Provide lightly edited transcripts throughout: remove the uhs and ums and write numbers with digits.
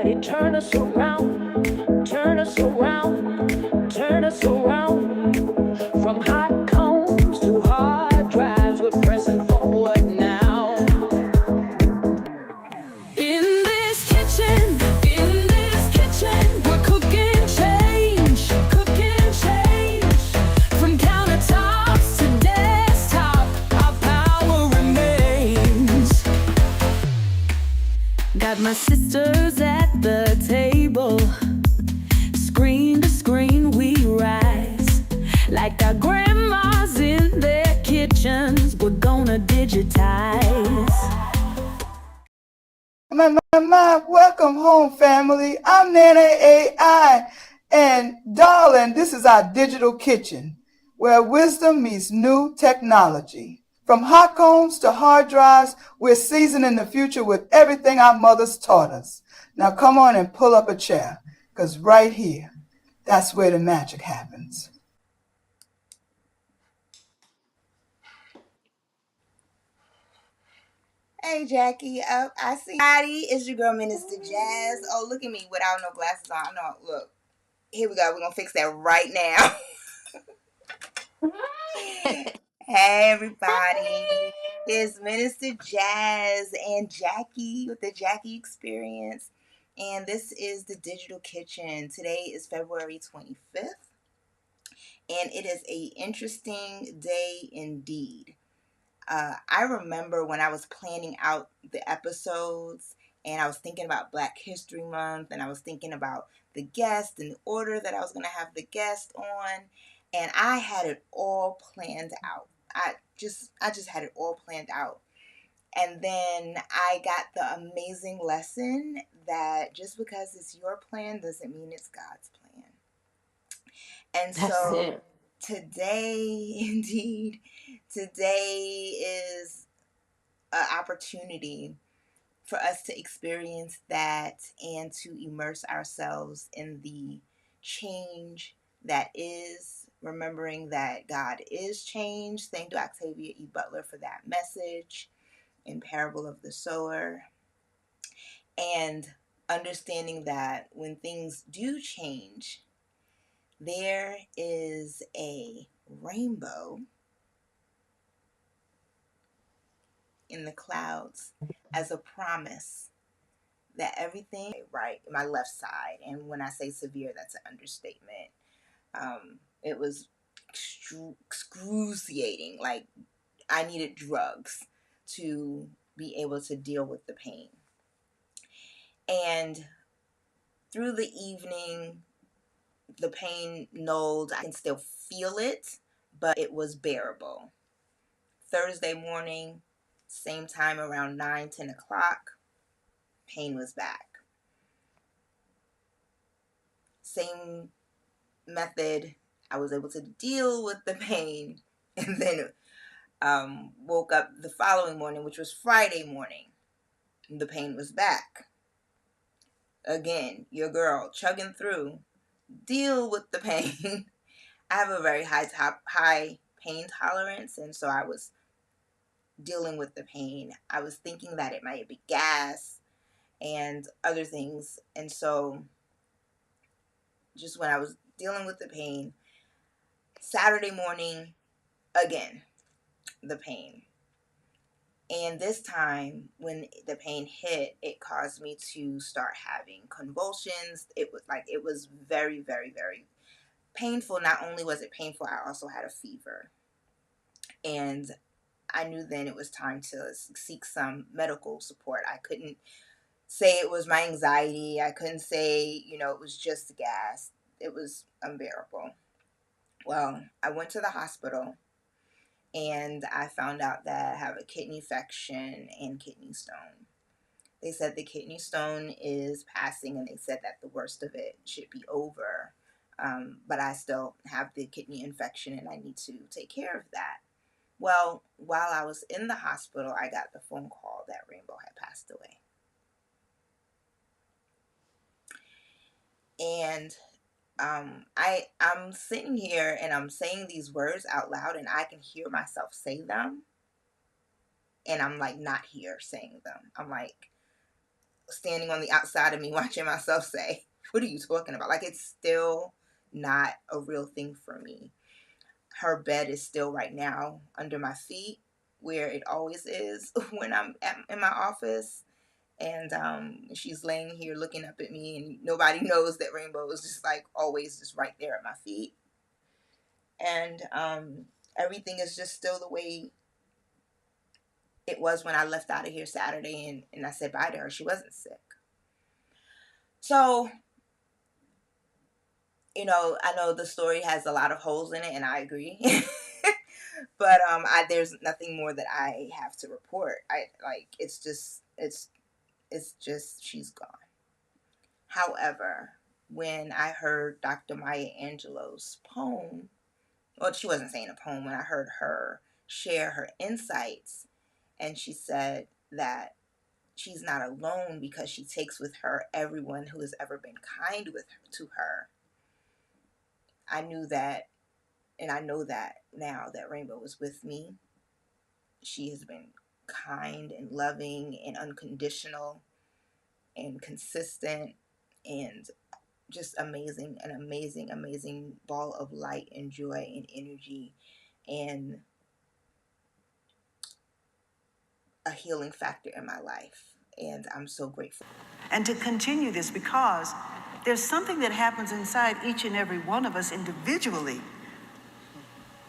Daddy, turn us around, turn us around, turn us around. From hot combs to hard drives, we're pressing forward now. In this kitchen, we're cooking change. From countertops to desktop, our power remains. Got my sisters at the table, screen to screen we rise. Like our grandmas in their kitchens, we're gonna digitize. Welcome home, family. I'm Nana AI, and darling, this is our digital kitchen, where wisdom meets new technology. From hot combs to hard drives, we're seasoning the future with everything our mothers taught us. Now come on and pull up a chair, because right here, that's where the magic happens. Hey Jackie, I see Patty. It's your girl Minister Jazz. Oh, look at me without no glasses on. No, look. Here we go. We're gonna fix that right now. Hey everybody. It's Minister Jazz and Jackie with the Jackie Experience. And this is the Digital Kitchen. Today is February 25th. And it is an interesting day indeed. I remember when I was planning out the episodes and I was thinking about Black History Month and I was thinking about the guest and the order that I was going to have the guest on, and I had it all planned out. I just had it all planned out. And then I got the amazing lesson that just because it's your plan doesn't mean it's God's plan. And so today, indeed, today is an opportunity for us to experience that and to immerse ourselves in the change that is, remembering that God is change. Thank you, Octavia E. Butler, for that message in Parable of the Sower. And understanding that when things do change, there is a rainbow in the clouds as a promise that everything right, my left side, and when I say severe, that's an understatement. It was excruciating. Like I needed drugs to be able to deal with the pain. And through the evening, the pain nulled. I can still feel it, but it was bearable. Thursday morning, same time around 9-10 o'clock, pain was back. Same method, I was able to deal with the pain, and then woke up the following morning, which was Friday morning. The pain was back. Again, your girl chugging through, deal with the pain. I have a very high pain tolerance, and so I was dealing with the pain. I was thinking that it might be gas and other things, and so just when I was dealing with the pain, Saturday morning, again, the pain. And this time, when the pain hit, it caused me to start having convulsions. It was very, very, very painful. Not only was it painful, I also had a fever. And I knew then it was time to seek some medical support. I couldn't say it was my anxiety. I couldn't say, it was just gas. It was unbearable. Well, I went to the hospital and I found out that I have a kidney infection and kidney stone. They said the kidney stone is passing, and they said that the worst of it should be over. But I still have the kidney infection, and I need to take care of that. Well, while I was in the hospital, I got the phone call that Rainbow had passed away. And I'm sitting here and I'm saying these words out loud, and I can hear myself say them. And I'm like not here saying them. I'm like, standing on the outside of me watching myself say, what are you talking about? Like, it's still not a real thing for me. Her bed is still right now under my feet, where it always is when I'm in my office. And she's laying here looking up at me, and nobody knows that Rainbow is just like always just right there at my feet. And everything is just still the way it was when I left out of here Saturday and I said bye to her. She wasn't sick. So, I know the story has a lot of holes in it, and I agree. But there's nothing more that I have to report. It's just she's gone. However, when I heard Dr. Maya Angelou's poem, well, she wasn't saying a poem, when I heard her share her insights, and she said that she's not alone because she takes with her everyone who has ever been kind to her. I knew that, and I know that now, that Rainbow was with me. She has been kind and loving and unconditional and consistent and just amazing, an amazing, amazing ball of light and joy and energy and a healing factor in my life. And I'm so grateful. And to continue this, because there's something that happens inside each and every one of us individually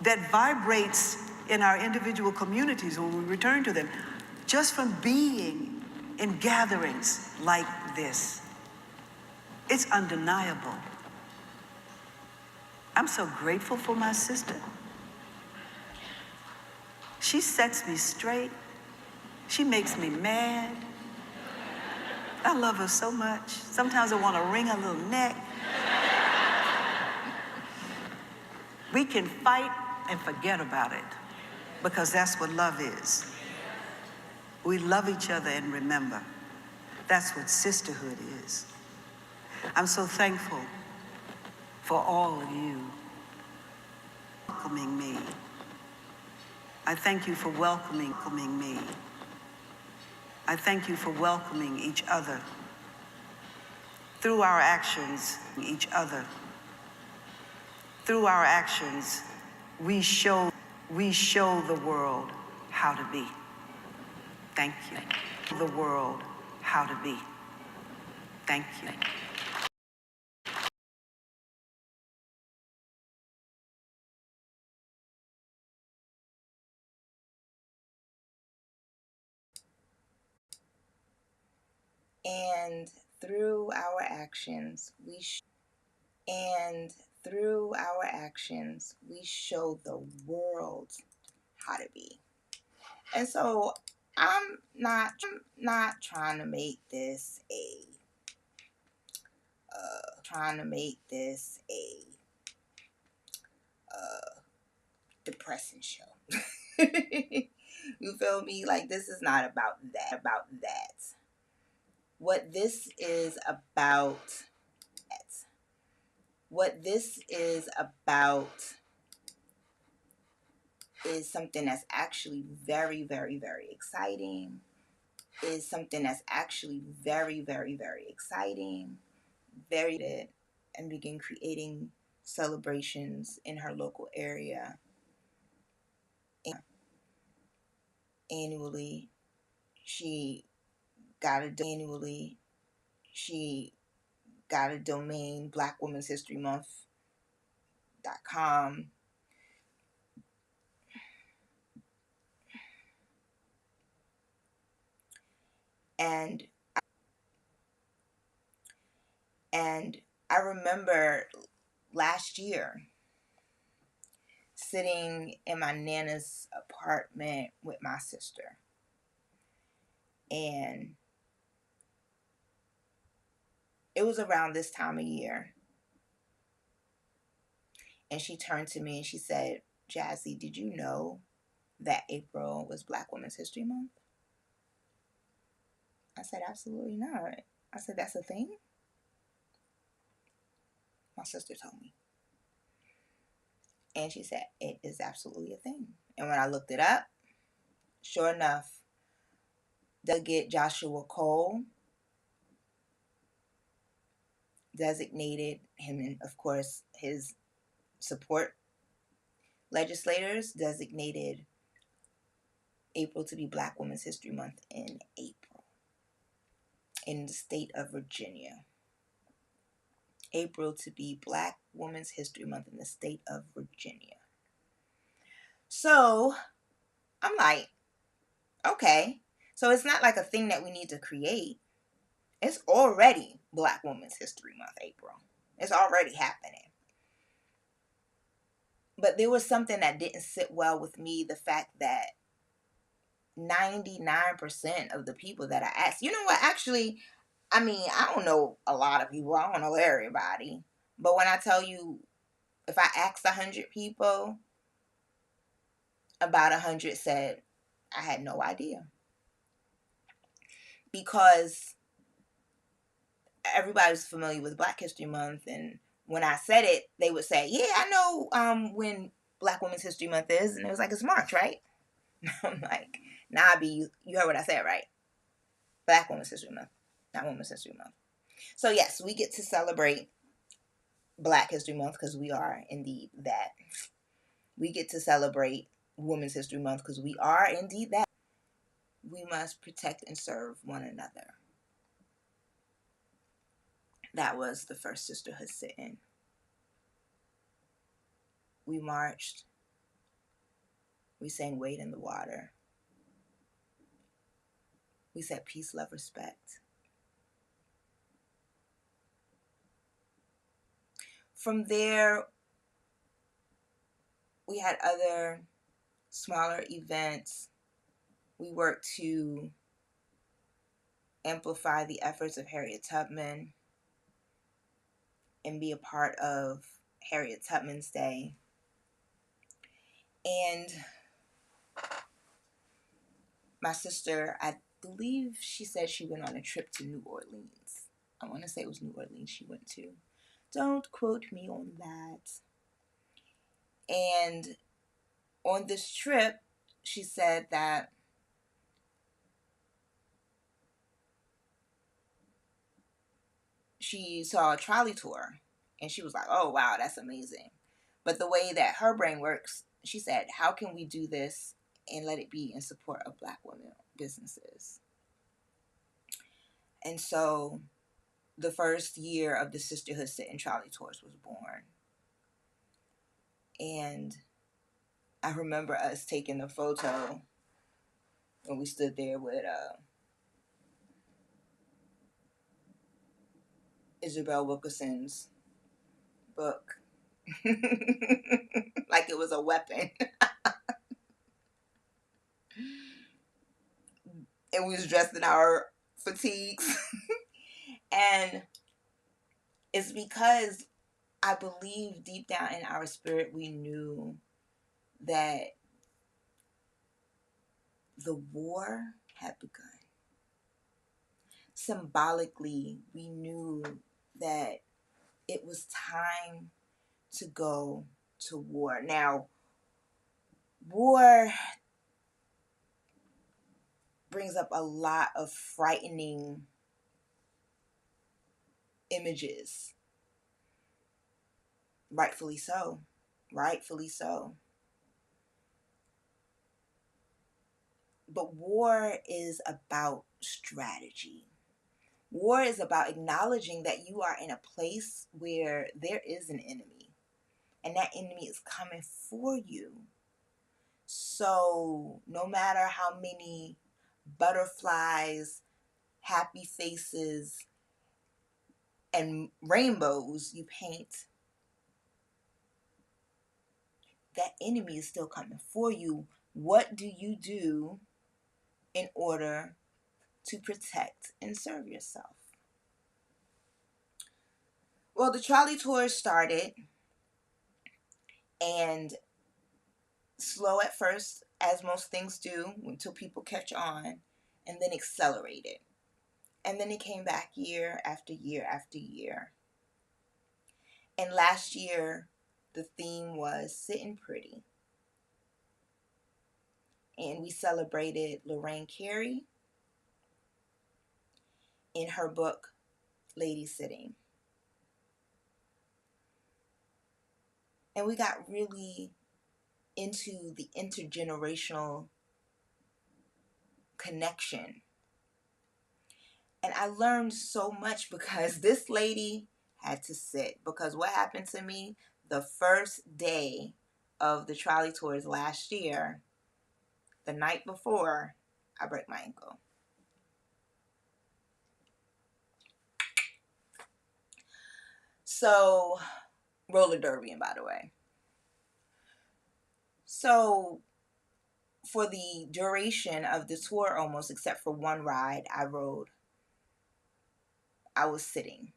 that vibrates in our individual communities when we return to them, just from being in gatherings like this. It's undeniable. I'm so grateful for my sister. She sets me straight. She makes me mad. I love her so much. Sometimes I want to wring her little neck. We can fight and forget about it, because that's what love is. We love each other and remember. That's what sisterhood is. I'm so thankful for all of you welcoming me. I thank you for welcoming me. I thank you for welcoming each other. Through our actions, each other. Through our actions, we show the world how to be. Thank you. The world how to be. Thank you. And through our actions, we show the world how to be. And so I'm not trying to make this a depressing show. You feel me? Like, this is not about that. What this is about is something that's actually very, very, very exciting. And begin creating celebrations in her local area. Annually, she got a domain, BlackWomen'sHistoryMonth.com. And I remember last year sitting in my Nana's apartment with my sister, and it was around this time of year, and she turned to me and she said, "Jazzy, did you know that April was Black Women's History Month?" I said, "Absolutely not." I said, "That's a thing?" My sister told me. And she said, "It is absolutely a thing." And when I looked it up, sure enough, Delegate Joshua Cole designated him, and of course his support legislators designated April to be Black Women's History Month in April in the state of Virginia. April to be Black Women's History Month in the state of Virginia. So I'm like, okay, so it's not like a thing that we need to create. It's already Black Women's History Month, April. It's already happening. But there was something that didn't sit well with me, the fact that 99% of the people that I asked, you know what, actually, I mean, I don't know a lot of people. I don't know everybody. But when I tell you, if I asked 100 people, about 100 said, I had no idea. Because everybody's familiar with Black History Month, and when I said it, they would say, yeah, I know when Black Women's History Month is, and it was like, it's March, right? I'm like, nah, you heard what I said, right? Black Women's History Month, not Women's History Month. So yes, we get to celebrate Black History Month because we are indeed that. We get to celebrate Women's History Month because we are indeed that. We must protect and serve one another. That was the first sisterhood sit-in. We marched. We sang Wade in the Water. We said peace, love, respect. From there, we had other smaller events. We worked to amplify the efforts of Harriet Tubman and be a part of Harriet Tubman's Day. And my sister, I believe she said she went on a trip to New Orleans. I want to say it was New Orleans she went to. Don't quote me on that. And on this trip, she said that she saw a trolley tour and she was like, oh, wow, that's amazing. But the way that her brain works, she said, how can we do this and let it be in support of Black women businesses? And so the first year of the Sisterhood Sit-in Trolley Tours was born. And I remember us taking a photo when we stood there with Isabel Wilkerson's book. Like it was a weapon. And we was dressed in our fatigues. And it's because I believe deep down in our spirit we knew that the war had begun. Symbolically, we knew that it was time to go to war. Now, war brings up a lot of frightening images. Rightfully so. Rightfully so. But war is about strategy. War is about acknowledging that you are in a place where there is an enemy, and that enemy is coming for you. So no matter how many butterflies, happy faces, and rainbows you paint, that enemy is still coming for you. What do you do in order to protect and serve yourself? Well, the trolley tour started, and slow at first, as most things do, until people catch on, and then accelerated. And then it came back year after year after year. And last year, the theme was Sitting Pretty. And we celebrated Lorraine Carey in her book, Lady Sitting. And we got really into the intergenerational connection. And I learned so much because this lady had to sit. Because what happened to me the first day of the trolley tours last year, the night before, I break my ankle. So, roller derbying, by the way. So, for the duration of the tour, almost except for one ride I rode, I was sitting.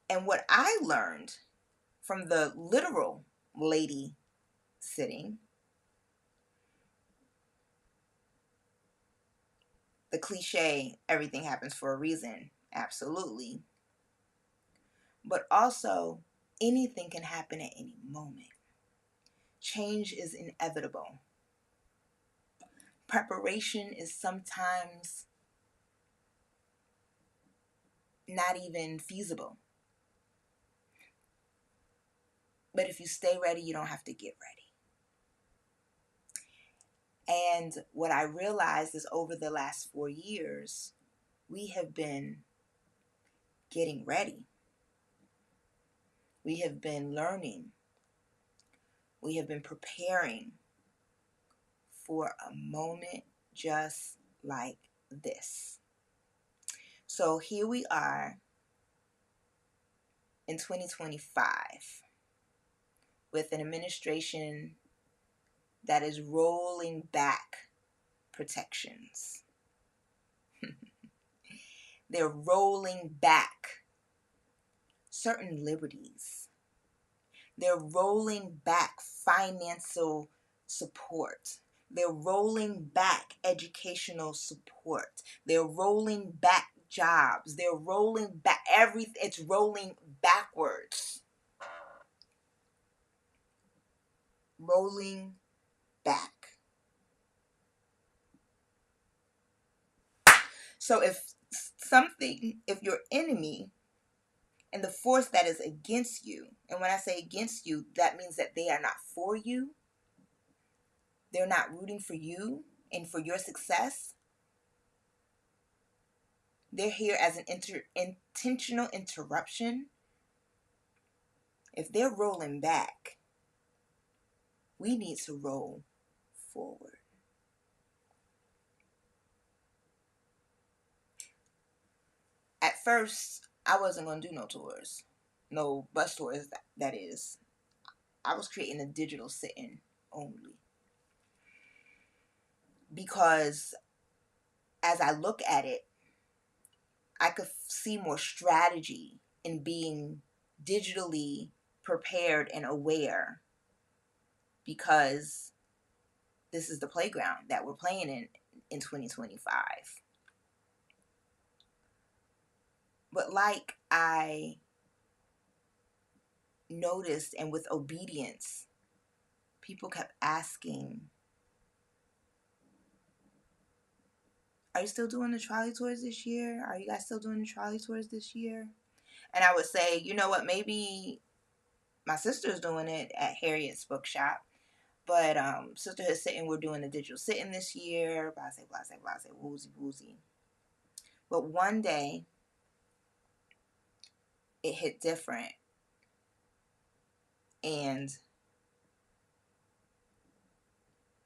And what I learned from the literal lady sitting, the cliche, everything happens for a reason, absolutely. But also, anything can happen at any moment. Change is inevitable. Preparation is sometimes not even feasible. But if you stay ready, you don't have to get ready. And what I realized is over the last 4 years, we have been getting ready. We have been learning. We have been preparing for a moment just like this. So here we are in 2025 with an administration that is rolling back protections. They're rolling back certain liberties. They're rolling back financial support. They're rolling back educational support. They're rolling back jobs. They're rolling back everything. It's rolling backwards. Rolling back. So if your enemy and the force that is against you, and when I say against you, that means that they are not for you, they're not rooting for you and for your success, they're here as an intentional interruption. If they're rolling back, we need to roll forward. At first, I wasn't going to do no tours, no bus tours, that is. I was creating a digital sit-in only. Because as I look at it, I could see more strategy in being digitally prepared and aware, because this is the playground that we're playing in 2025. But like I noticed, and with obedience, people kept asking, are you still doing the trolley tours this year? Are you guys still doing the trolley tours this year? And I would say, you know what, maybe my sister's doing it at Harriet's Bookshop, but Sisterhood Sitting, we're doing the digital sit-in this year, blase, woozy. But one day, it hit different. And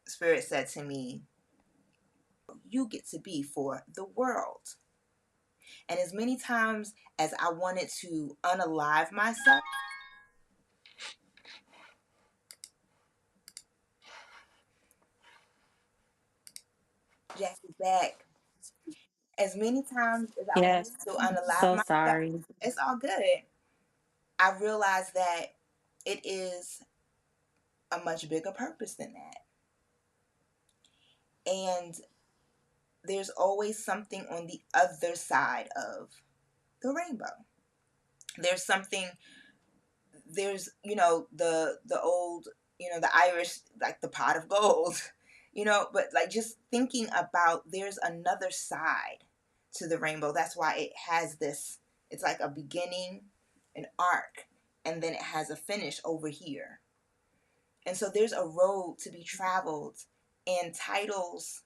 Spirit said to me, you get to be for the world. And as many times as I wanted to unalive myself, Jackie's back. As many times as I wanted Yes, to unalive so myself, sorry. it's all good. I realized that it is a much bigger purpose than that. And there's always something on the other side of the rainbow. There's something, there's, the old, the Irish, like the pot of gold, but like just thinking about there's another side to the rainbow. That's why it has this, it's like a beginning, an arc, and then it has a finish over here. And so there's a road to be traveled, and titles,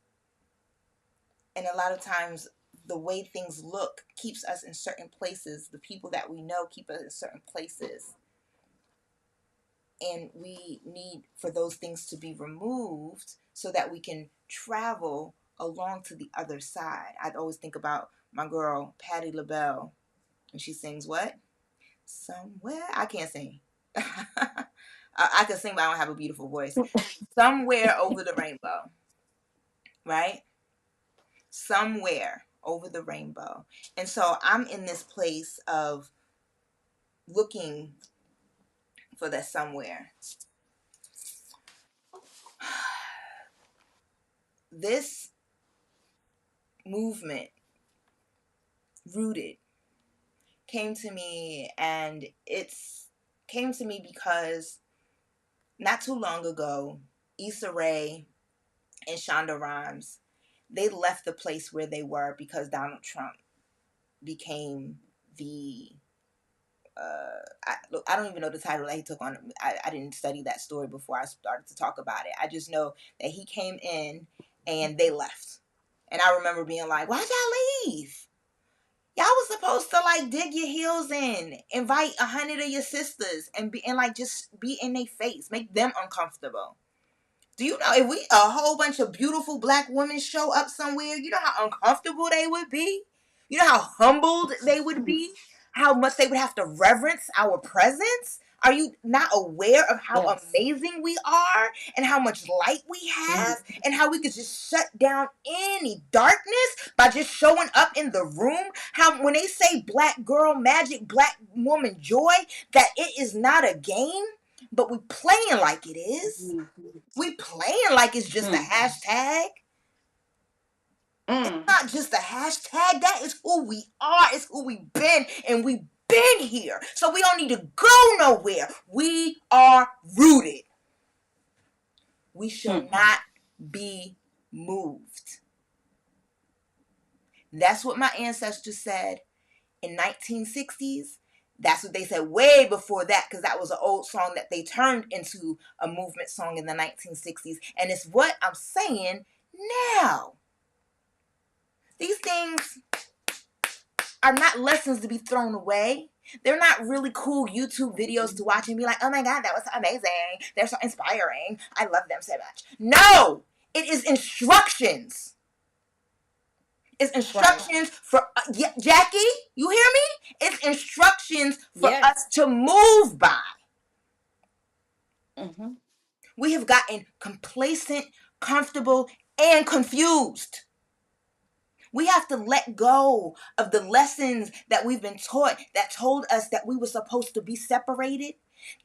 and a lot of times the way things look keeps us in certain places. The people that we know keep us in certain places. And we need for those things to be removed so that we can travel along to the other side. I'd always think about my girl, Patti LaBelle, and she sings what? Somewhere. I can't sing. I can sing, but I don't have a beautiful voice. Somewhere over the rainbow, right? Somewhere over the rainbow. And so I'm in this place of looking for that somewhere. This movement, Rooted, came to me, and it's came to me because not too long ago, Issa Rae and Shonda Rhimes, they left the place where they were because Donald Trump became the I don't even know the title that he took on. I didn't study that story before I started to talk about it. I just know that he came in and they left. And I remember being like, why'd y'all leave? Y'all was supposed to like dig your heels in, invite 100 of your sisters, and like just be in their face, make them uncomfortable. Do you know if we a whole bunch of beautiful black women show up somewhere, you know how uncomfortable they would be? You know how humbled they would be? How much they would have to reverence our presence? Are you not aware of how amazing we are and how much light we have and how we could just shut down any darkness by just showing up in the room? How when they say black girl magic, black woman joy, that it is not a game, but we playing like it is. We playing like it's just a hashtag. It's not just a hashtag. That is who we are. It's who we've been. And we've been here. So we don't need to go nowhere. We are rooted. We shall not be moved. That's what my ancestors said in 1960s. That's what they said way before that, because that was an old song that they turned into a movement song in the 1960s. And it's what I'm saying now. These things are not lessons to be thrown away. They're not really cool YouTube videos to watch and be like, oh my God, that was so amazing. They're so inspiring. I love them so much. No, it is instructions. It's instructions for, Jackie, you hear me? It's instructions for us to move by. We have gotten complacent, comfortable, and confused. We have to let go of the lessons that we've been taught that told us that we were supposed to be separated.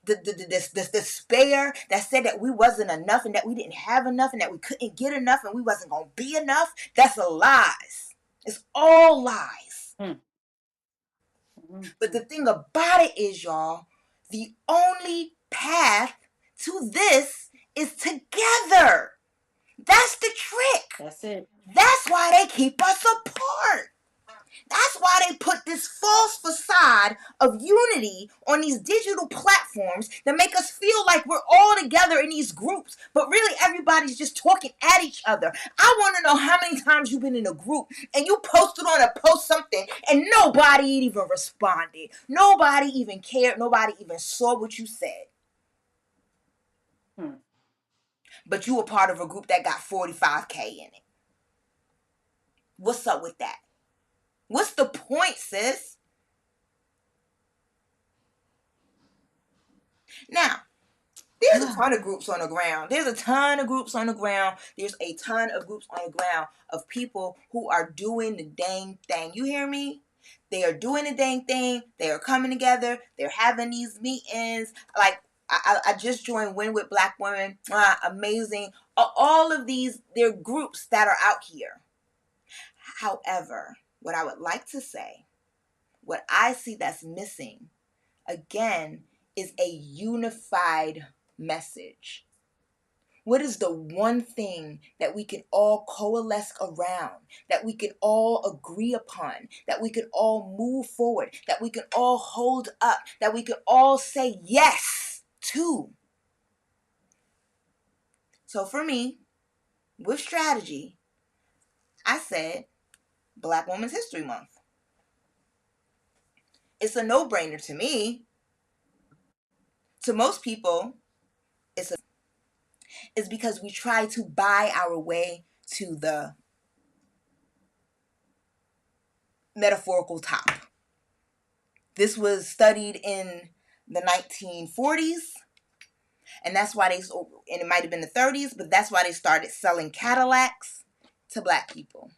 This despair that said that we wasn't enough and that we didn't have enough and that we couldn't get enough and we wasn't going to be enough. That's a lies. It's all lies. But the thing about it is, y'all, the only path to this is together. That's the trick. That's it. That's why they keep us apart. That's why they put this false facade of unity on these digital platforms that make us feel like we're all together in these groups, but really everybody's just talking at each other. I want to know how many times you've been in a group and you posted on a post something and nobody even responded. Nobody even cared. Nobody even saw what you said. But you were part of a group that got 45K in it. What's up with that? What's the point, sis? Now, there's a ton of groups on the ground. There's a ton of groups on the ground of people who are doing the dang thing. You hear me? They are doing the dang thing. They are coming together. They're having these meetings. Like, I just joined Win with Black Women. Amazing. All of these, they're groups that are out here. However, what I would like to say, what I see that's missing, again, is a unified message. What is the one thing that we can all coalesce around, that we can all agree upon, that we can all move forward, that we can all hold up, that we can all say yes to? So for me, with strategy, I said Black Women's History Month. It's a no-brainer to me. To most people, it's because we try to buy our way to the metaphorical top. This was studied in the 1940s, and that's why and it might have been the 30s, but that's why they started selling Cadillacs to Black people.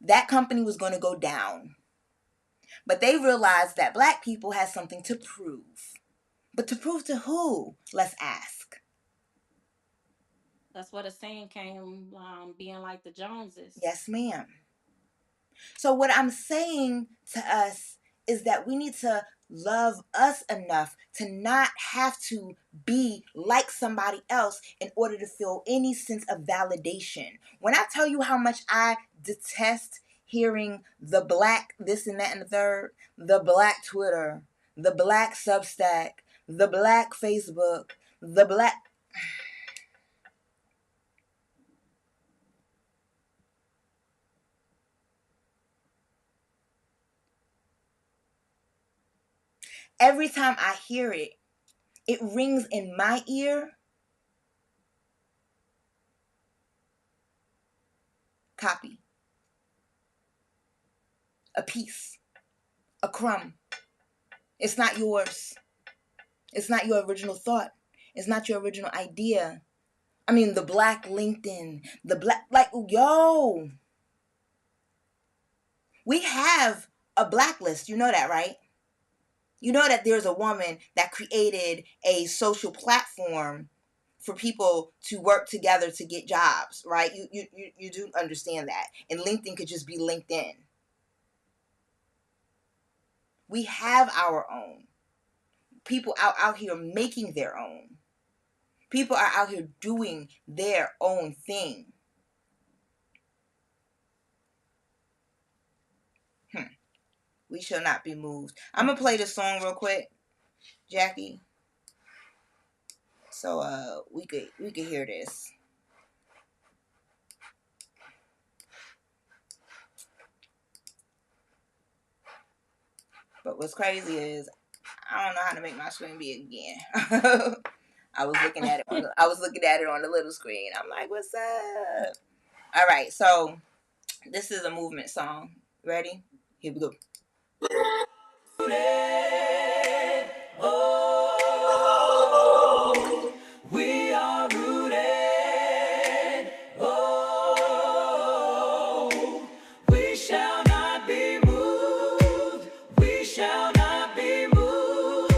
That company was going to go down, but they realized that Black people had something to prove. But to prove to who? Let's ask. That's what a saying came, being like the Joneses. Yes, ma'am. So what I'm saying to us is that we need to love us enough to not have to be like somebody else in order to feel any sense of validation. When I tell you how much I detest hearing the Black this and that and the third, the Black Twitter, the Black Substack, the Black Facebook, the Black... Every time I hear it, it rings in my ear. Copy. A piece. A crumb. It's not yours. It's not your original thought. It's not your original idea. I mean, the Black LinkedIn, the Black, like, yo. We have a blacklist. You know that, right? You know that there's a woman that created a social platform for people to work together to get jobs, right? You do understand that. And LinkedIn could just be LinkedIn. We have our own. People out here making their own. People are out here doing their own thing. We shall not be moved. I'm going to play this song real quick, Jackie. So we could hear this. But what's crazy is I don't know how to make my screen big again. I was looking at it on the little screen. I'm like, what's up? All right, so this is a movement song. Ready? Here we go. We are rooted. Oh, we shall not be moved. We shall not be moved.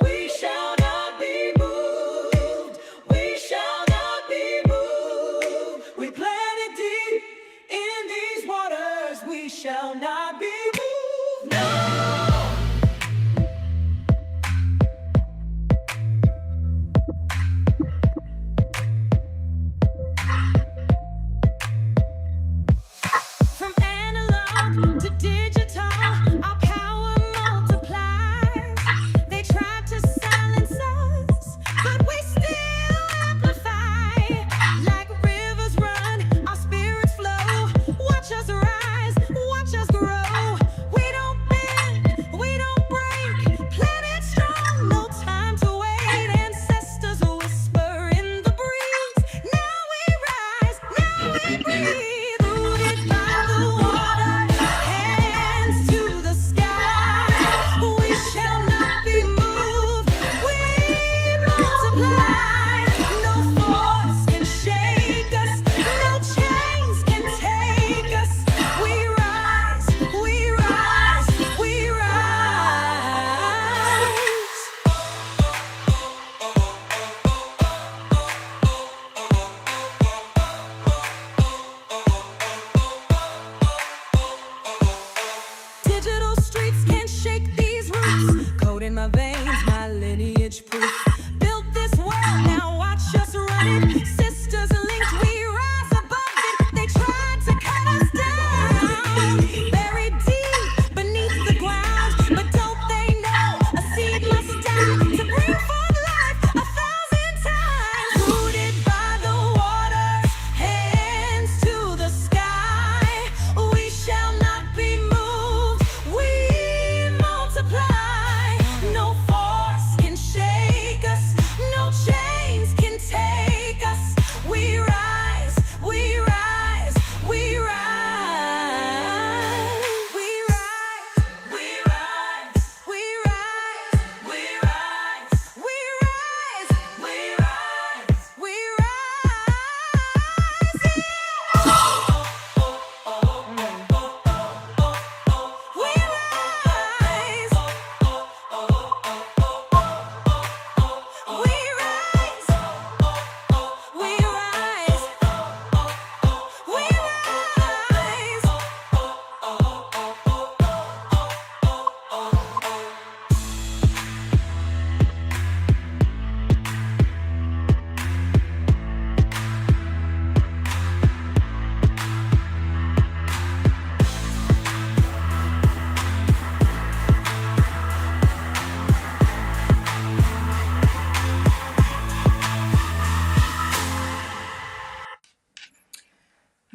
We shall not be moved. We shall not be moved. We planted deep in these waters. We shall not be moved. No.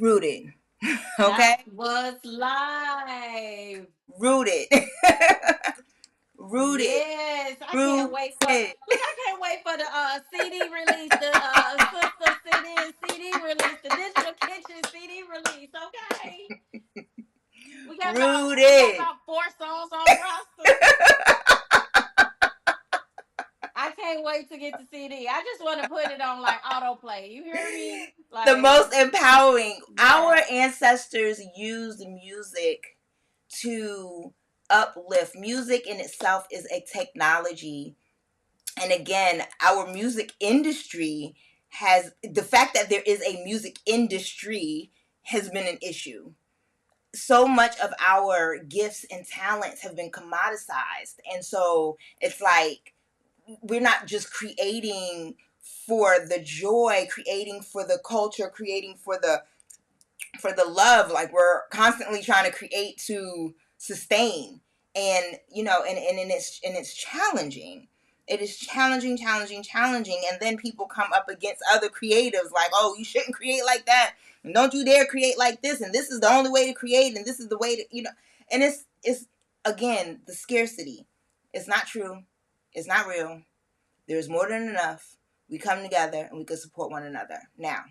Rooted. That Okay? was live. Rooted. Rooted. Yes, I can't wait for. Rooted. Look, I can't wait for the CD release, the sister CD release, the digital kitchen CD release. Okay, we got Rooted. about 4 songs on roster. I can't wait to get the CD. I just want to put it on like autoplay. You hear me? The Like, most empowering. Our yes. ancestors used music to uplift. Music in itself is a technology. And again, our music industry has, the fact that there is a music industry has been an issue. So much of our gifts and talents have been commoditized. And so it's like, we're not just creating for the joy, creating for the culture, creating for the love. Like, we're constantly trying to create to sustain. And it's challenging. It is challenging. And then people come up against other creatives like, oh, you shouldn't create like that, and don't you dare create like this, and this is the only way to create, and this is the way to, and it's again, the scarcity. It's not true. It's not real. There's more than enough. We come together and we can support one another. Now,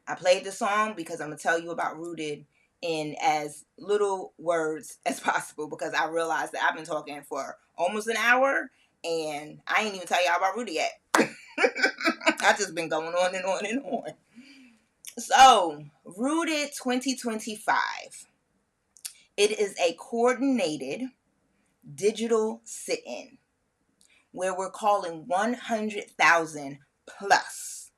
I played the song because I'm going to tell you about Rooted in as little words as possible, because I realized that I've been talking for almost an hour and I ain't even tell y'all about Rooted yet. I've just been going on and on and on. So, Rooted 2025. It is a coordinated digital sit-in where we're calling 100,000 plus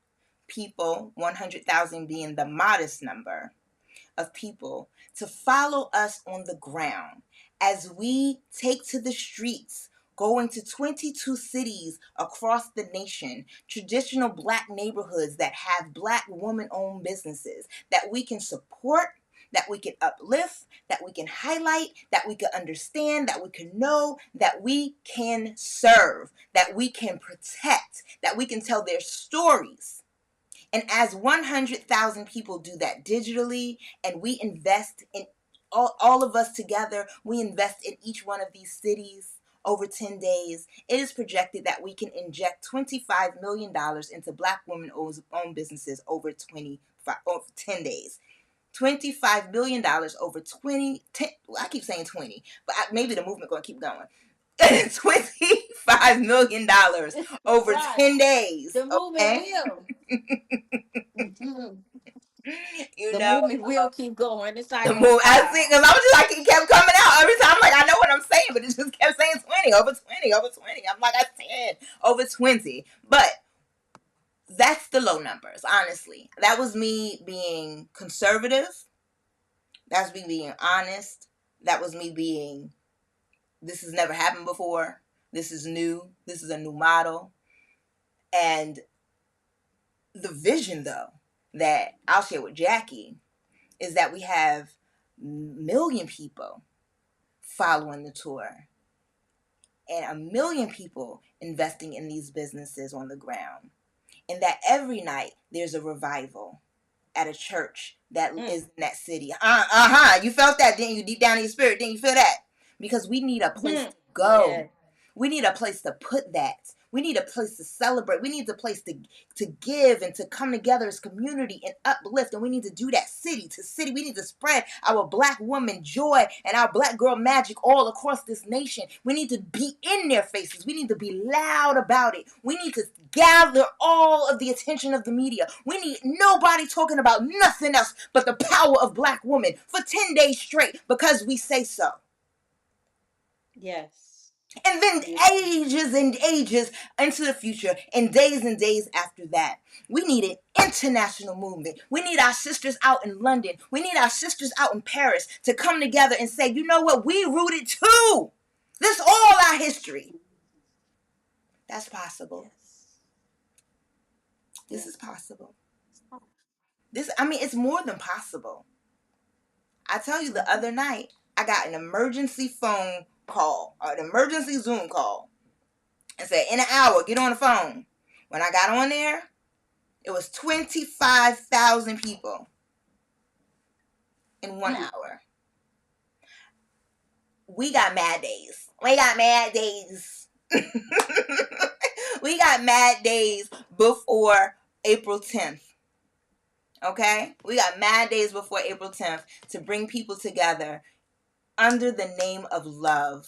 people, 100,000 being the modest number of people, to follow us on the ground as we take to the streets, going to 22 cities across the nation, traditional Black neighborhoods that have Black woman-owned businesses that we can support, that we can uplift, that we can highlight, that we can understand, that we can know, that we can serve, that we can protect, that we can tell their stories. And as 100,000 people do that digitally, and we invest in all of us together, we invest in each one of these cities over 10 days, it is projected that we can inject $25 million into Black women-owned businesses over 10 days. $25 million over 10, I keep saying 20, but maybe the movement going to keep going. $25 million over Right. 10 days. The movement Okay? will. You The know, movement will keep going. It's not the gonna move. I stop. see, because I was just like, it kept coming out every time. I'm like, I know what I'm saying, but it just kept saying 20, over 20, over 20. I'm like, I said over 20. But that's the low numbers, honestly. That was me being conservative. That's me being honest. That was me being, this has never happened before. This is new. This is a new model. And the vision, though, that I'll share with Jackie is that we have 1 million people following the tour and 1 million people investing in these businesses on the ground. And that every night there's a revival at a church that is in that city. You felt that, didn't you? Deep down in your spirit, didn't you feel that? Because we need a place to go. Yeah. We need a place to put that. We need a place to celebrate. We need a place to give and to come together as community and uplift. And we need to do that city to city. We need to spread our Black woman joy and our Black girl magic all across this nation. We need to be in their faces. We need to be loud about it. We need to gather all of the attention of the media. We need nobody talking about nothing else but the power of Black women for 10 days straight because we say so. Yes. And then ages and ages into the future and days after that. We need an international movement. We need our sisters out in London. We need our sisters out in Paris to come together and say, you know what? We rooted too. This all our history. That's possible. This is possible. It's more than possible. I tell you, the other night, I got an emergency phone call, or an emergency Zoom call, and said, in an hour, get on the phone. When I got on there, it was 25,000 people. in 1 hour. We got mad days. We got mad days. We got mad days before April 10th. Okay? We got mad days before April 10th to bring people together under the name of love.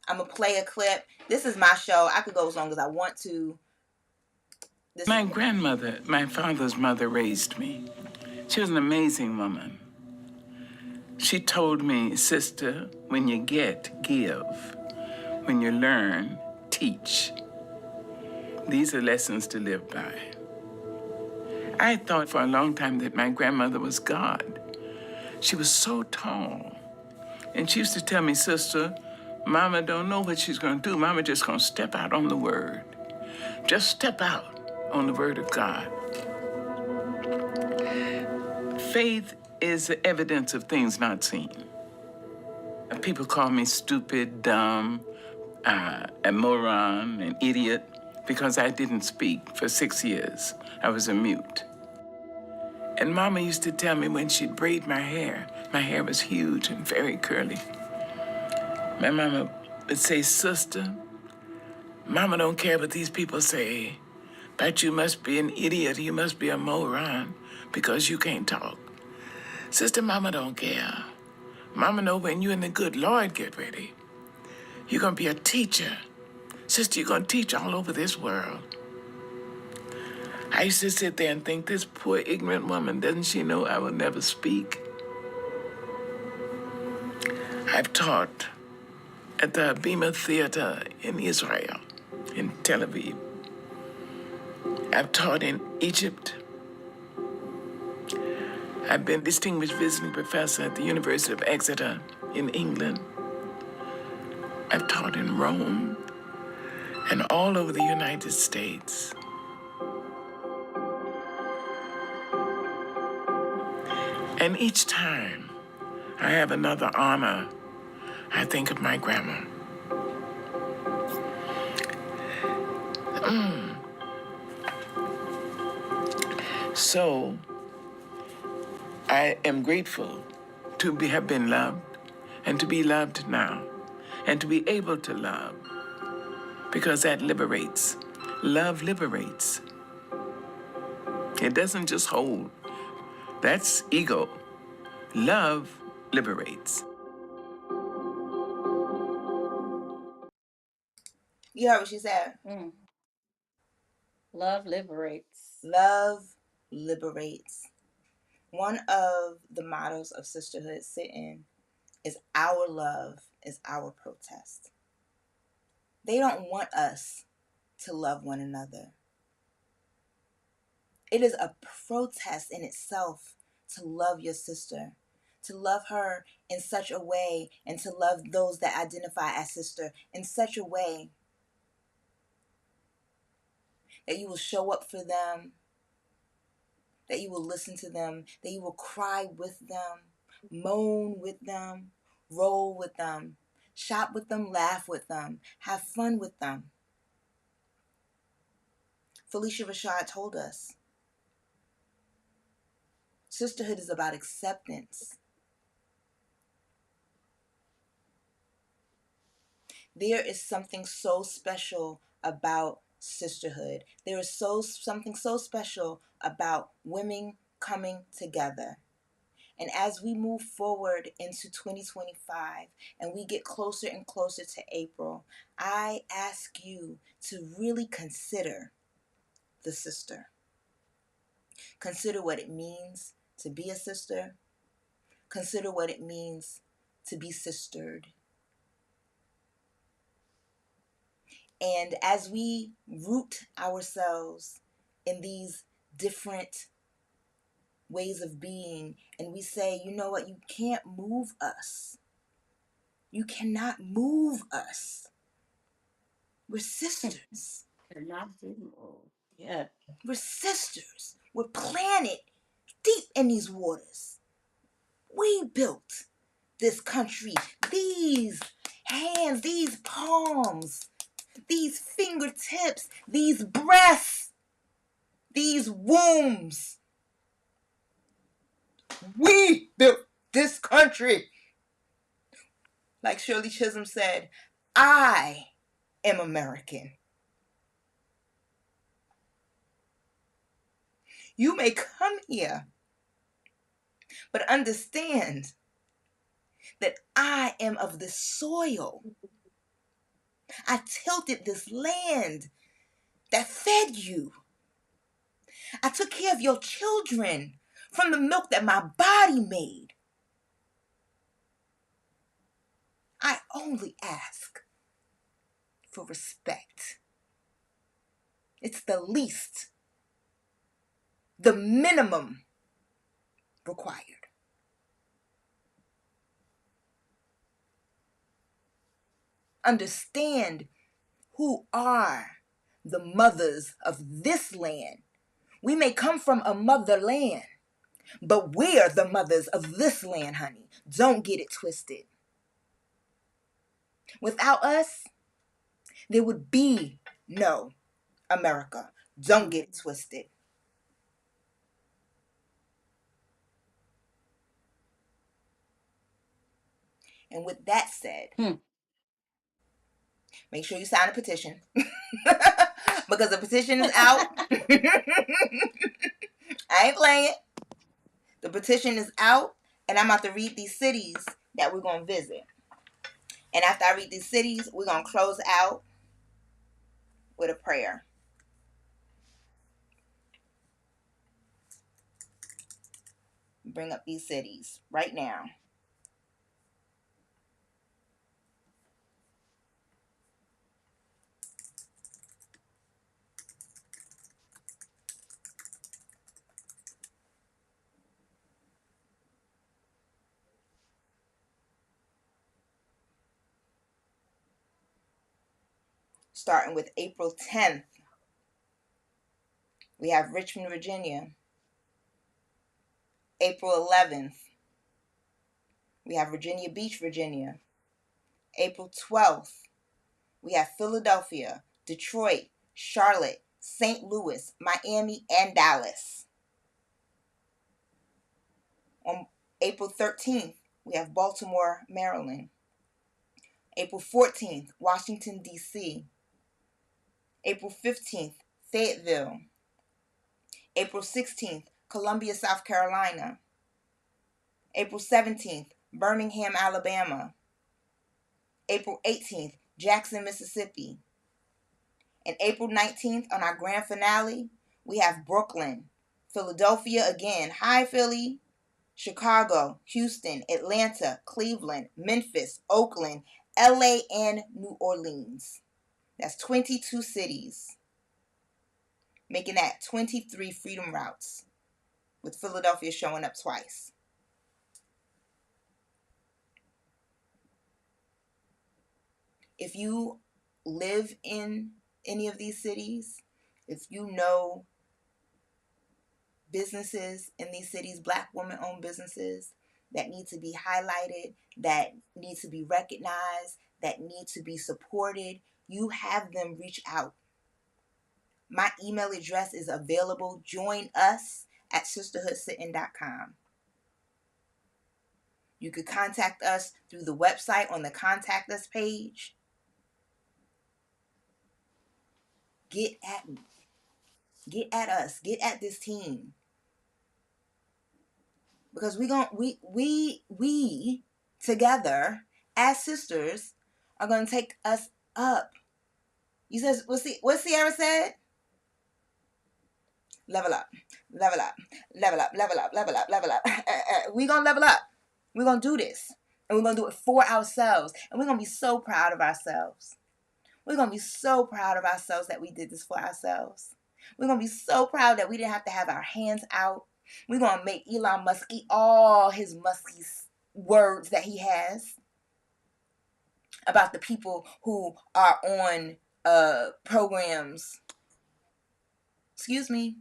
I'm going to play a clip. This is my show. I could go as long as I want to. My grandmother, my father's mother, raised me. She was an amazing woman. She told me, sister, when you get, give. When you learn, teach. These are lessons to live by. I thought for a long time that my grandmother was God. She was so tall. And she used to tell me, sister, Mama don't know what she's going to do. Mama just going to step out on the word. Just step out on the word of God. Faith is the evidence of things not seen. People call me stupid, dumb, a moron, an idiot, because I didn't speak for 6 years. I was a mute. And Mama used to tell me when she'd braid my hair was huge and very curly. My mama would say, sister, Mama don't care what these people say, but you must be an idiot, you must be a moron, because you can't talk. Sister, Mama don't care. Mama know when you and the good Lord get ready, you're gonna be a teacher. Sister, you're gonna teach all over this world. I used to sit there and think, this poor ignorant woman, doesn't she know I will never speak? I've taught at the Bima Theater in Israel, in Tel Aviv. I've taught in Egypt. I've been distinguished visiting professor at the University of Exeter in England. I've taught in Rome and all over the United States. And each time I have another honor, I think of my grandma. So I am grateful to have been loved and to be loved now and to be able to love, because that liberates. Love liberates. It doesn't just hold. That's ego. Love liberates. You heard what she said? Love liberates. Love liberates. One of the mottos of Sisterhood Sit-In is our love is our protest. They don't want us to love one another. It is a protest in itself to love your sister, to love her in such a way, and to love those that identify as sister in such a way that you will show up for them, that you will listen to them, that you will cry with them, moan with them, roll with them, shop with them, laugh with them, have fun with them. Felicia Rashad told us, sisterhood is about acceptance. There is something so special about sisterhood. There is something so special about women coming together. And as we move forward into 2025 and we get closer and closer to April, I ask you to really consider the sister. Consider what it means to be a sister. Consider what it means to be sistered. And as we root ourselves in these different ways of being, and we say, you know what, you can't move us. You cannot move us. We're sisters. Yeah. We're sisters. We're planted deep in these waters. We built this country. These hands, these palms, these fingertips, these breasts, these wombs. We built this country. Like Shirley Chisholm said, I am American. You may come here, but understand that I am of this soil. I tilted this land that fed you. I took care of your children from the milk that my body made. I only ask for respect. It's the least, the minimum required. Understand who are the mothers of this land. We may come from a motherland, but we're the mothers of this land, honey. Don't get it twisted. Without us, there would be no America. Don't get it twisted. And with that said, make sure you sign a petition. Because the petition is out. I ain't playing. The petition is out, and I'm about to read these cities that we're going to visit. And after I read these cities, we're going to close out with a prayer. Bring up these cities right now. Starting with April 10th, we have Richmond, Virginia. April 11th, we have Virginia Beach, Virginia. April 12th, we have Philadelphia, Detroit, Charlotte, St. Louis, Miami, and Dallas. On April 13th, we have Baltimore, Maryland. April 14th, Washington, D.C. April 15th, Fayetteville. April 16th, Columbia, South Carolina. April 17th, Birmingham, Alabama. April 18th, Jackson, Mississippi. And April 19th, on our grand finale, we have Brooklyn, Philadelphia again, hi Philly, Chicago, Houston, Atlanta, Cleveland, Memphis, Oakland, LA, and New Orleans. That's 22 cities, making that 23 freedom routes, with Philadelphia showing up twice. If you live in any of these cities, if you know businesses in these cities, Black woman-owned businesses that need to be highlighted, that need to be recognized, that need to be supported, you have them reach out. My email address is available. Join us at sisterhoodsitting.com. You could contact us through the website on the Contact Us page. Get at me. Get at us. Get at this team. Because we together as sisters are going to take us up. You said, what Sierra said? Level up, level up, level up, level up, level up, level up. We're going to level up. We're going to do this. And we're going to do it for ourselves. And we're going to be so proud of ourselves. We're going to be so proud of ourselves that we did this for ourselves. We're going to be so proud that we didn't have to have our hands out. We're going to make Elon Musk eat all his musky words that he has about the people who are on programs. Excuse me.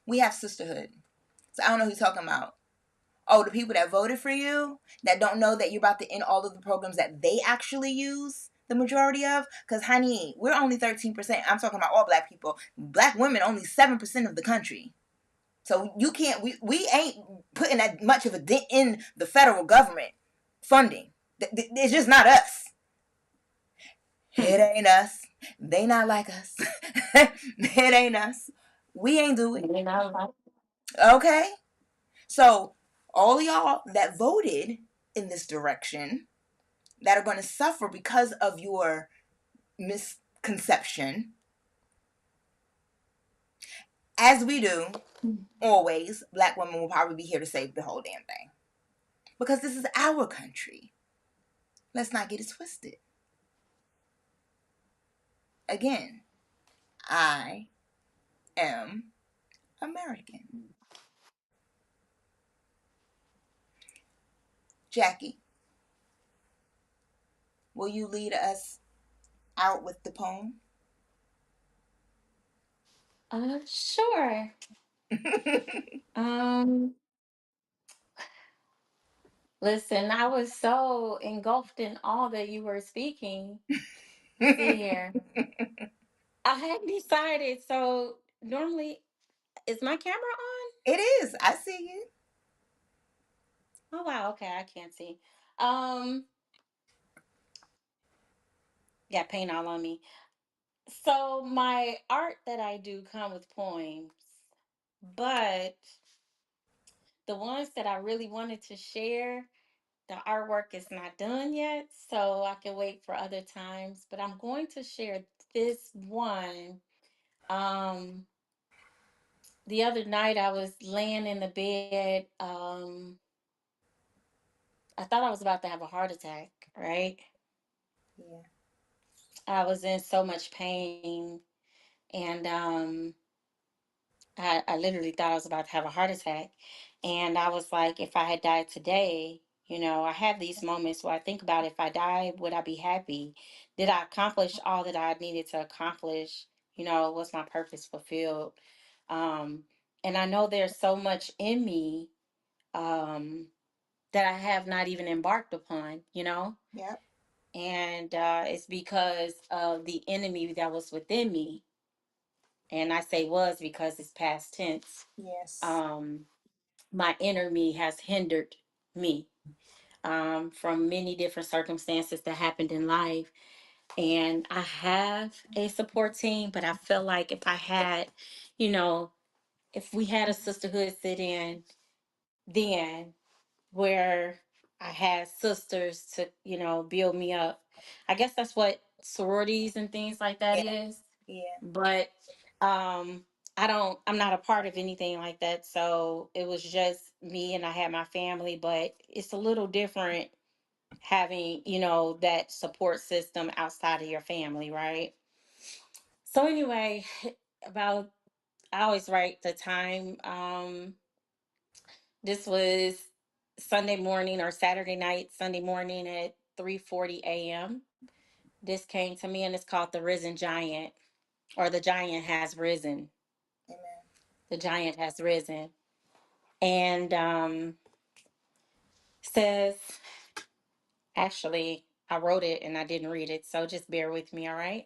We have sisterhood. So I don't know who you're talking about. Oh, the people that voted for you, that don't know that you're about to end all of the programs that they actually use, the majority of? Because, honey, we're only 13%. I'm talking about all Black people. Black women, only 7% of the country. So you can't. We ain't putting that much of a dent in the federal government funding. It's just not us. It ain't us. They not like us. It ain't us. We ain't do it. You know, like, Okay. So all y'all that voted in this direction that are going to suffer because of your misconception, as we do always, Black women will probably be here to save the whole damn thing. Because this is our country. Let's not get it twisted. Again, I am American. Jackie, will you lead us out with the poem? sure. Um, Listen, I was so engulfed in all that you were speaking. See here. I had decided, so normally, is my camera on? It is. I see you. Oh wow, okay, I can't see. Um, got paint all on me. So my art that I do come with poems, but the ones that I really wanted to share, the artwork is not done yet, so I can wait for other times. But I'm going to share this one. Um, the other night I was laying in the bed. I thought I was about to have a heart attack, right? Yeah. I was in so much pain, and I literally thought I was about to have a heart attack. And I was like, if I had died today, I have these moments where I think about, if I died, would I be happy? Did I accomplish all that I needed to accomplish? Was my purpose fulfilled? Um, and I know there's so much in me um, that I have not even embarked upon, Yep. and it's because of the enemy that was within me. And I say was because it's past tense. Yes. um, my inner me has hindered me from many different circumstances that happened in life. And I have a support team, but I feel like if I had, you know, if we had a sisterhood sit in, then where I had sisters to, build me up. I guess that's what sororities and things like that Yeah. is. Yeah. But I'm not a part of anything like that. So it was just me, and I had my family, but it's a little different having, that support system outside of your family, right? So anyway, about I always write the time. This was Sunday morning or Saturday night, Sunday morning at 3:40 a.m. This came to me, and it's called The Risen Giant, or The Giant Has Risen. Amen. The Giant Has Risen. And says, actually, I wrote it and I didn't read it, so just bear with me, all right?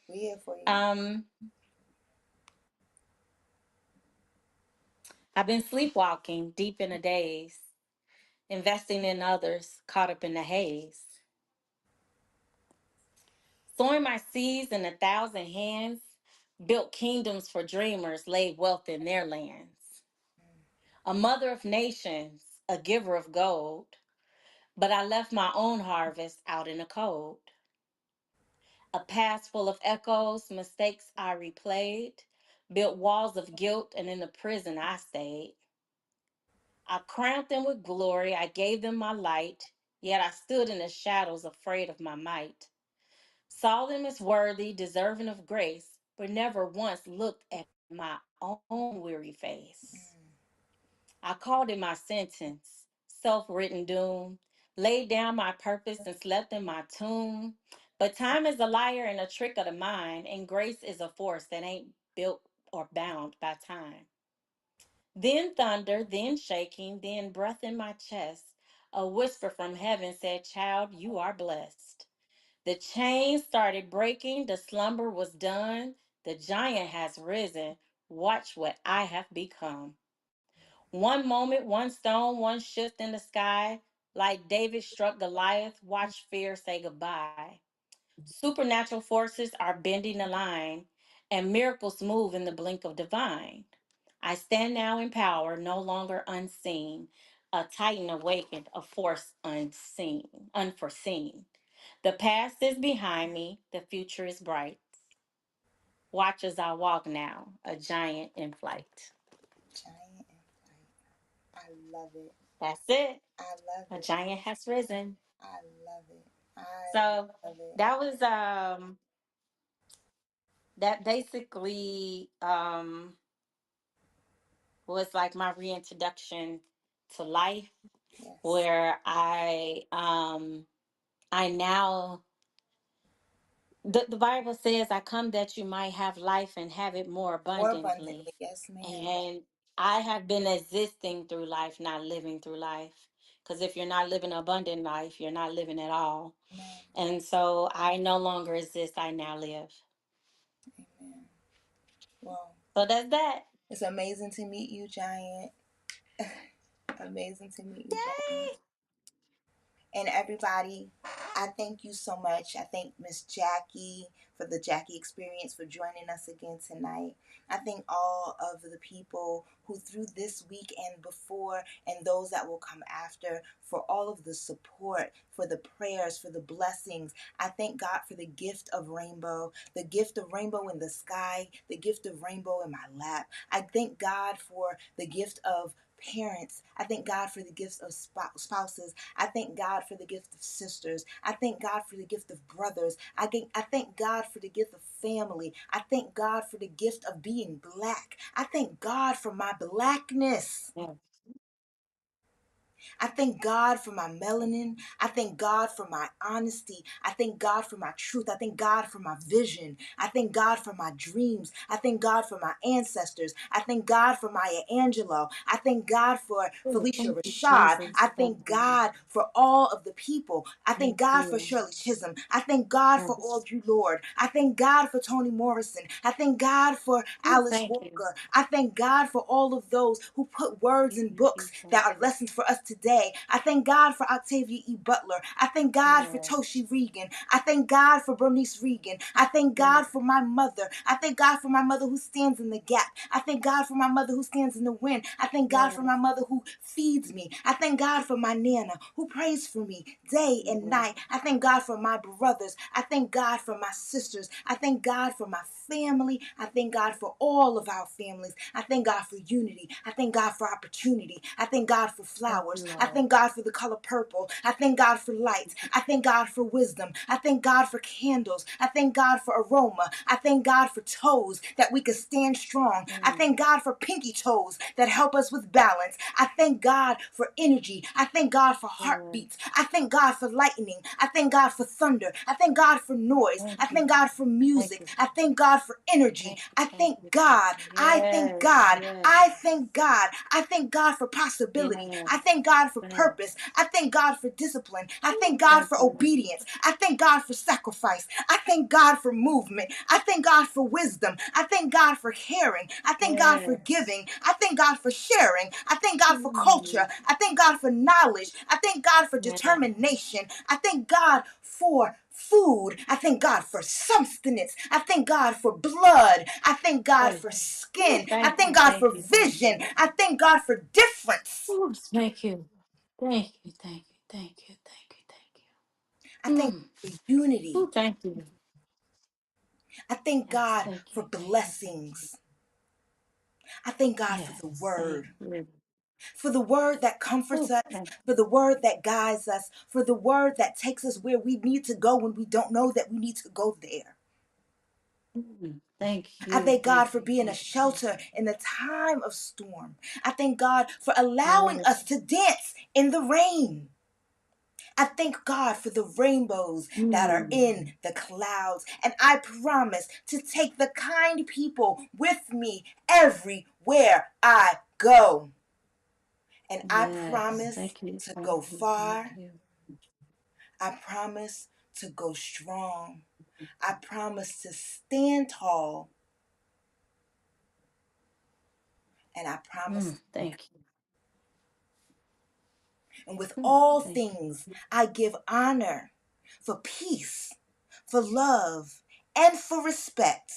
We here for you. Um, I've been sleepwalking deep in a daze, investing in others, caught up in the haze. Sowing my seeds in 1,000 hands, built kingdoms for dreamers, laid wealth in their lands. A mother of nations, a giver of gold, but I left my own harvest out in the cold. A past full of echoes, mistakes I replayed, built walls of guilt, and in the prison I stayed. I crowned them with glory, I gave them my light, yet I stood in the shadows afraid of my might. Saw them as worthy, deserving of grace, but never once looked at my own weary face. I called it my sentence, self written doom, laid down my purpose and slept in my tomb. But time is a liar and a trick of the mind, and grace is a force that ain't built or bound by time. Then thunder, then shaking, then breath in my chest. A whisper from heaven said, "Child, you are blessed." The chains started breaking, the slumber was done, the giant has risen. Watch what I have become. One moment, one stone, one shift in the sky. Like David struck Goliath, watch fear say goodbye. Supernatural forces are bending the line, and miracles move in the blink of divine. I stand now in power, no longer unseen. A titan awakened, a force unseen, unforeseen. The past is behind me, the future is bright. Watch as I walk now, a giant in flight. Giant and flight. I love it. That's it. I love A it. giant has risen. I love it. I So love it. that was that basically was like my reintroduction to life, Yes. where I now, the Bible says, I come that you might have life and have it more More abundantly. abundantly. Yes, ma'am. And I have been existing through life, not living through life. Because if you're not living abundant life, you're not living at all. Amen. And so I no longer exist, I now live. Amen. Well, So that's that. it's amazing to meet you, Giant. Amazing to meet you, Giant. Yay! And everybody, I thank you so much. I thank Miss Jackie for the Jackie Experience for joining us again tonight. I thank all of the people who through this week and before and those that will come after for all of the support, for the prayers, for the blessings. I thank God for the gift of rainbow, the gift of rainbow in the sky, the gift of rainbow in my lap. I thank God for the gift of parents. I thank God for the gifts of spouses. I thank God for the gift of sisters. I thank God for the gift of brothers. I thank God for the gift of family. I thank God for the gift of being black. I thank God for my blackness. Yeah. I thank God for my melanin. I thank God for my honesty. I thank God for my truth. I thank God for my vision. I thank God for my dreams. I thank God for my ancestors. I thank God for Maya Angelou. I thank God for Oh, Felicia thank you, Rashad. Jesus. I Thank thank you. God for all of the people. I thank Thank God for you. Shirley Chisholm. I thank God for Yes. Audre Lorde. I thank God for Toni Morrison. I thank God for Oh, Alice thank you. Walker. I thank God for all of those who put words in Thank books you. Thank that are you. lessons for us today. I thank God for Octavia E. Butler. I thank God for Yes. Toshi Regan. I thank God for Bernice Regan. I thank Yes. God for my mother. I thank God for my mother who stands in the gap. I thank God for my mother who stands in the wind. I thank God for Yes. my mother who feeds me. I thank God for my Nana who prays for me day and Yes. night. I thank God for my brothers. I thank God for my sisters. I thank God for my family. I thank God for all of our families. I thank God for unity. I thank God for opportunity. I thank God for Thank flowers. you, I Lord. thank God for the color purple. I thank God for light. I thank God for wisdom. I thank God for candles. I thank God for aroma. I thank God for toes that we can stand strong. I Mm. thank God for pinky toes that help us with balance. I thank God for energy. I thank God for Yes. heartbeats. I thank God for lightning. I thank God for thunder. I thank God for noise. Thank I you. thank God for Thank music. you. I thank God for energy. Thank you. I Thank thank you. Thank God. you. I thank Yes. God. Yes. I thank God. I thank God for possibility. Yes. I thank God for Yes. purpose. I thank God for discipline. I Ooh, thank God thank for you. obedience. I thank God for sacrifice. I thank God for movement. I thank God for wisdom. I thank God for caring. I thank God for Yes. giving. I thank God for sharing. I thank God for culture. Mm. I thank God for knowledge. I thank God for Yes. determination. I thank God for food. I thank God for substance. I thank God for blood. I thank God Yes. for Ooh, skin. I thank thank you. God Thank for you. Thank vision. you. I thank God for difference. Ooh, thank you. Thank you. Thank you. Thank you. Thank you. Thank I you. thank Mm. God for unity. Ooh, thank you. I thank Yes. God Thank for you. Thank you. Thank you. blessings. I thank God for the Yes. Thank word. you. For the word that comforts Ooh, us, thank for the word that guides us, for the word that takes us where we need to go when we don't know that we need to go there. you. Thank I you. thank God Thank for you. being a Thank you. Thank shelter in the time of storm. I thank God for allowing you. us Yes. to dance in the rain. I thank God for the rainbows that are Mm. in the clouds. And I promise to take the kind people with me everywhere I go. And I Yes. promise Thank you. to Thank go you. Thank far. you. I promise to go strong. I promise to stand tall. and I promise. Thank And with you. all Thank you. things, I give honor for peace, for love, and for respect